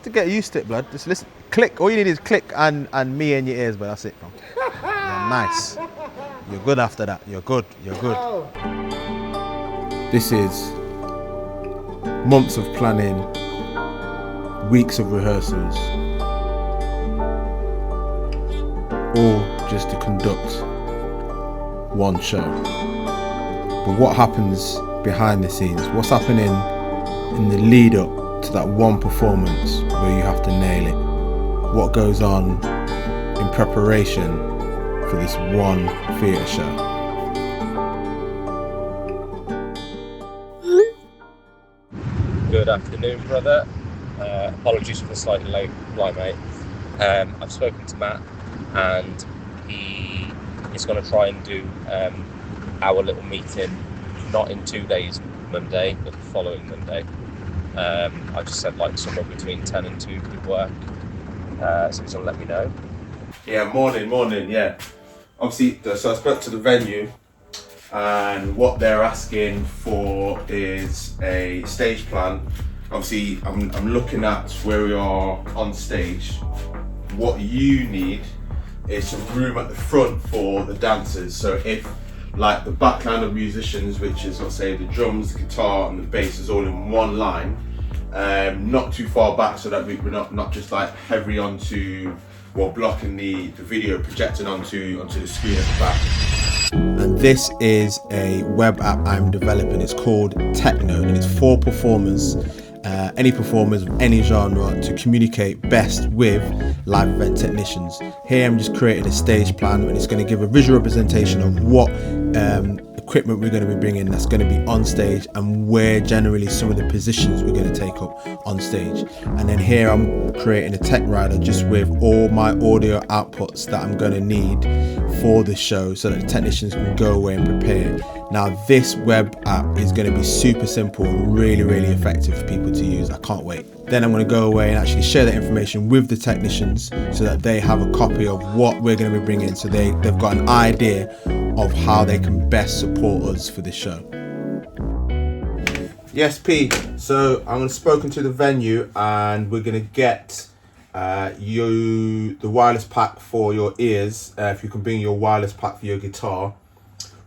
to get used to it, blood. Just listen, click. All you need is click and me in your ears, but that's it, fam. Yeah, nice. You're good after that. You're good. You're good. This is months of planning, weeks of rehearsals, all just to conduct one show. But what happens behind the scenes? What's happening in the lead up to that one performance where you have to nail it? What goes on in preparation for this one theatre show? Good afternoon, brother. Apologies for the slightly late reply, mate. I've spoken to Matt, and he is going to try and do our little meeting, not in 2 days, Monday, but the following Monday. I just said like somewhere between 10 and 2 could work, so he's going to let me know. Yeah, morning, yeah. Obviously, so I spoke to the venue, and what they're asking for is a stage plan. Obviously, I'm looking at where we are on stage. What you need is some room at the front for the dancers. So if like the backline of musicians, which is, let's say, the drums, the guitar and the bass is all in one line, not too far back, so that we're not just like heavy onto, well, blocking the video projecting onto the screen at the back. And this is a web app I'm developing. It's called Techno, and it's for performers, any performers of any genre, to communicate best with live event technicians. Here I'm just creating a stage plan, and it's going to give a visual representation of what equipment we're going to be bringing that's going to be on stage, and where generally some of the positions we're going to take up on stage. And then here I'm creating a tech rider just with all my audio outputs that I'm going to need for the show, so that the technicians can go away and prepare. Now this web app is going to be super simple and really effective for people to use. I can't wait. Then I'm going to go away and actually share that information with the technicians so that they have a copy of what we're going to be bringing, so they've got an idea of how they can best support us for this show. Yes, P. So I'm spoken to the venue, and we're going to get you the wireless pack for your ears. If you can bring your wireless pack for your guitar.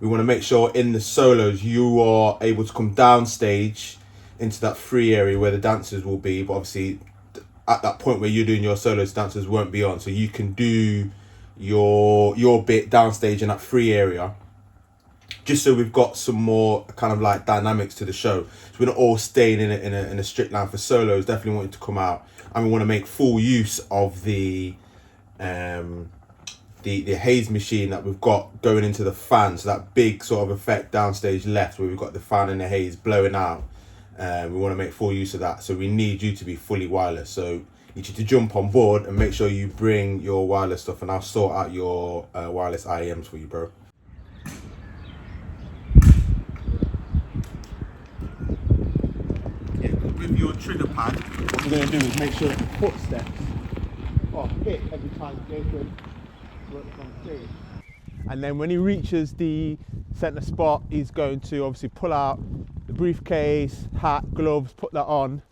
We want to make sure in the solos you are able to come down stage into that free area where the dancers will be, but obviously at that point where you're doing your solos, dancers won't be on, so you can do your bit downstage in that free area, just so we've got some more kind of like dynamics to the show. So we're not all staying in a strict line for solos. Definitely want you to come out, and we want to make full use of the haze machine that we've got going into the fan, so that big sort of effect downstage left where we've got the fan and the haze blowing out. We want to make full use of that, so we need you to be fully wireless. So you need you to jump on board and make sure you bring your wireless stuff, and I'll sort out your wireless IEMs for you, bro. Yeah, with your trigger pad, what we're going to do is make sure that the footsteps are hit every time Gathan works on stage. And then when he reaches the centre spot, he's going to obviously pull out the briefcase, hat, gloves, put that on,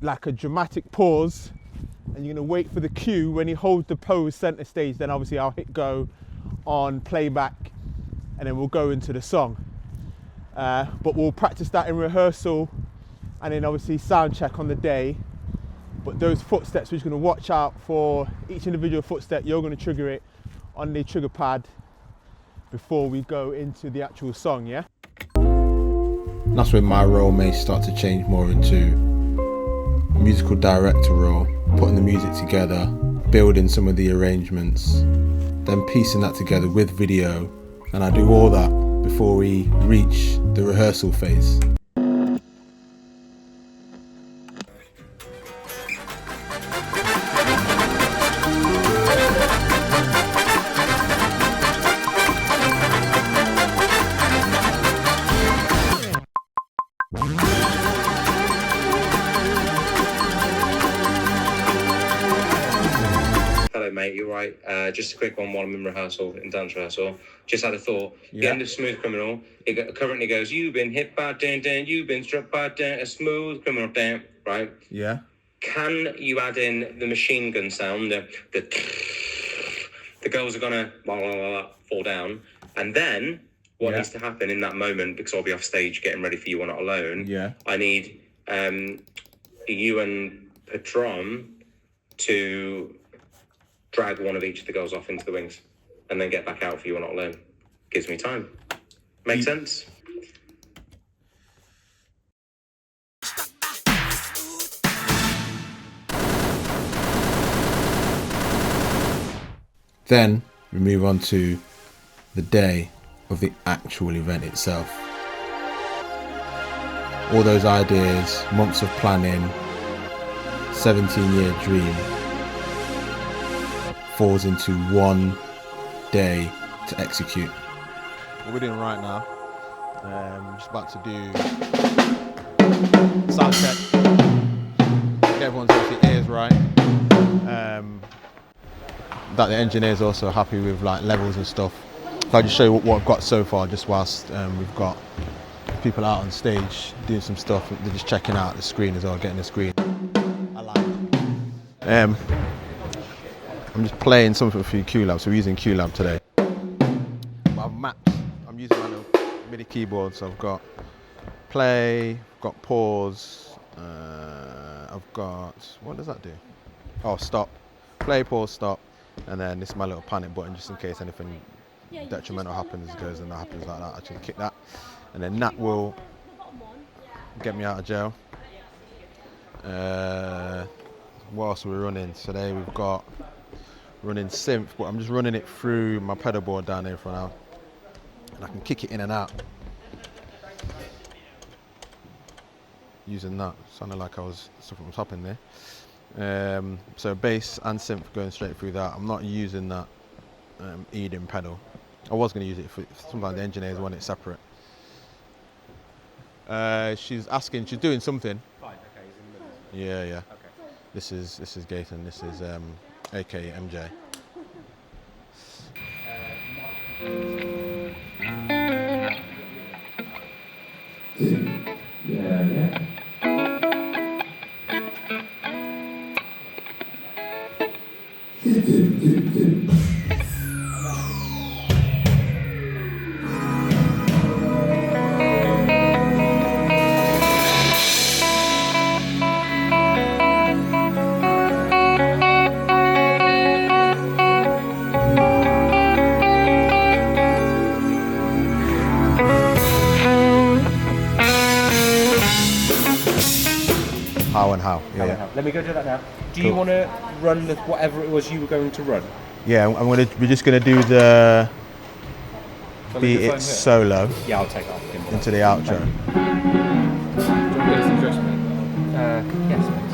like a dramatic pause, and you're going to wait for the cue. When he holds the pose centre stage, then obviously I'll hit go on playback, and then we'll go into the song. But we'll practice that in rehearsal, and then obviously sound check on the day. But those footsteps, we're just going to watch out for each individual footstep. You're going to trigger it on the trigger pad before we go into the actual song, yeah? That's where my role may start to change more into a musical director role, putting the music together, building some of the arrangements, then piecing that together with video. And I do all that before we reach the rehearsal phase. Hello, mate, you're right. Just a quick one while I'm in rehearsal, in dance rehearsal. Just had a thought. Yeah. The end of Smooth Criminal, it currently goes, you've been hit by Dan, you've been struck by Dan, a smooth criminal, Dan, right? Yeah. Can you add in the machine gun sound, the girls are gonna blah, blah, blah, blah, fall down, and then what needs to happen in that moment, because I'll be off stage getting ready for You Are Not Alone, I need you and Patron to drag one of each of the girls off into the wings and then get back out for You Are Not Alone. Gives me time. Make sense? Then we move on to the day of the actual event itself. All those ideas, months of planning, 17-year dream falls into one day to execute. What we're doing right now, I'm just about to do sound check. Get everyone's obviously ears right. That the engineer's also happy with like levels and stuff. So I'll just show you what I've got so far, just whilst we've got people out on stage doing some stuff. They're just checking out the screen as well, getting the screen. I like it. I'm just playing something for QLab, so we're using QLab today. But I've mapped, I'm using my little MIDI keyboard, so I've got play, I've got pause, I've got, what does that do? Oh, stop. Play, pause, stop. And then this is my little panic button, just in case anything detrimental happens, goes and that happens like that. I can kick that, and then that will get me out of jail. What else are we running today? We've got running synth, but I'm just running it through my pedal board down here for now, and I can kick it in and out using that. Sounded like something was happening there. So bass and synth going straight through that. I'm not using that Eden pedal. I was going to use it for sometimes the engineers want it separate. She's asking, she's doing something. Fine, okay, he's in the middle. Yeah. Okay. This is Gathan. This is aka MJ. Yeah. How? Yeah. Let me go do that now. Do you want to run whatever it was you were going to run? Yeah, we're just gonna do the Beat It solo Yeah, I'll take that. into the outro. Yes, please.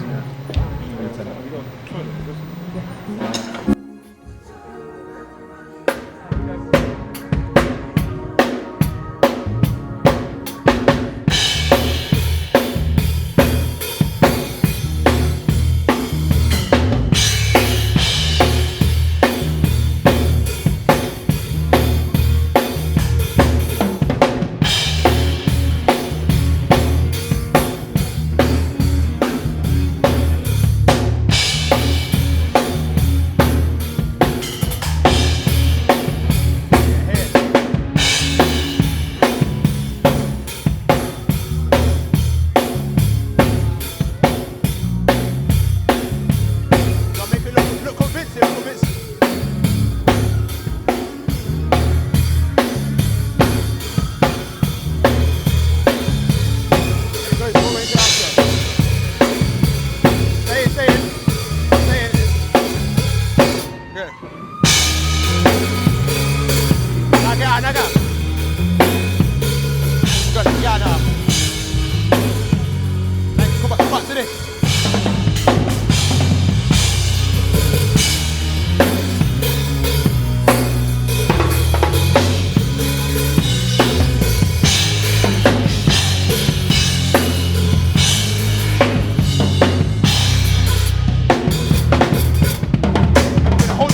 Hold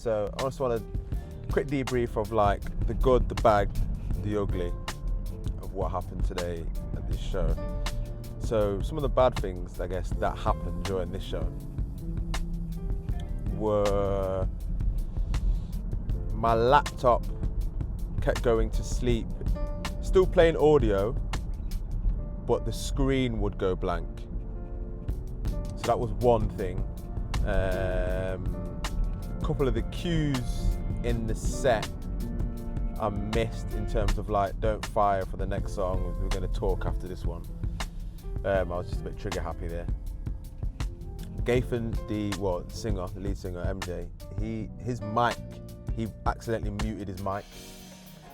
So I just want a quick debrief of like the good, the bad, the ugly of what happened today at this show. So some of the bad things, I guess, that happened during this show were my laptop kept going to sleep, still playing audio, but the screen would go blank. So that was one thing. A couple of the cues in the set I missed in terms of like don't fire for the next song. We're going to talk after this one. I was just a bit trigger happy there. Gathan, the lead singer, MJ, his mic, he accidentally muted his mic.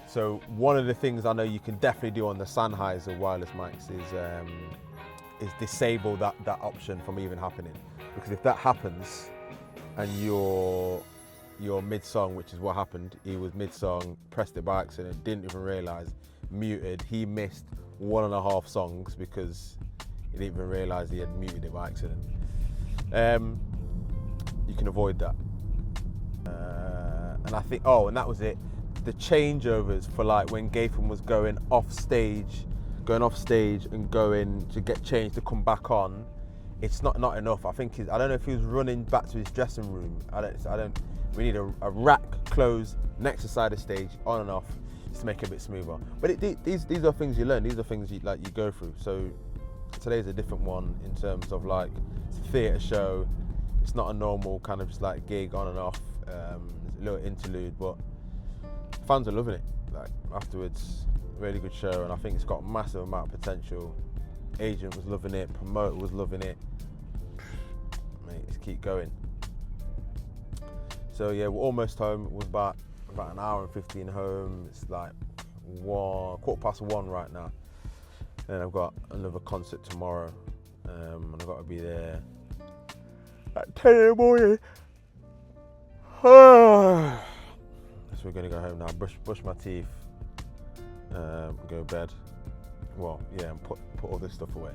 So one of the things I know you can definitely do on the Sennheiser wireless mics is disable that option from even happening. Because if that happens and you're mid-song, which is what happened, he was mid-song, pressed it by accident, didn't even realise, muted. He missed 1.5 songs because he didn't even realise he had muted it by accident. You can avoid that. And I think, and that was it. The changeovers for like when Gathan was going off stage and going to get changed to come back on, it's not enough. I think I don't know if he was running back to his dressing room. We need a rack closed next to side of stage, on and off, just to make it a bit smoother. But these are things you learn. These are things you go through. So today's a different one in terms of like it's a theatre show. It's not a normal kind of just like gig on and off. There's a little interlude, but fans are loving it. Like afterwards, really good show, and I think it's got a massive amount of potential. Agent was loving it, promoter was loving it. Mate, just keep going. So yeah, we're almost home. It was about an hour and 15 home. It's like 1:15 right now. And I've got another concert tomorrow, and I've got to be there at 10 in the morning. So we're gonna go home now, brush my teeth, go to bed. Well, yeah, and put all this stuff away.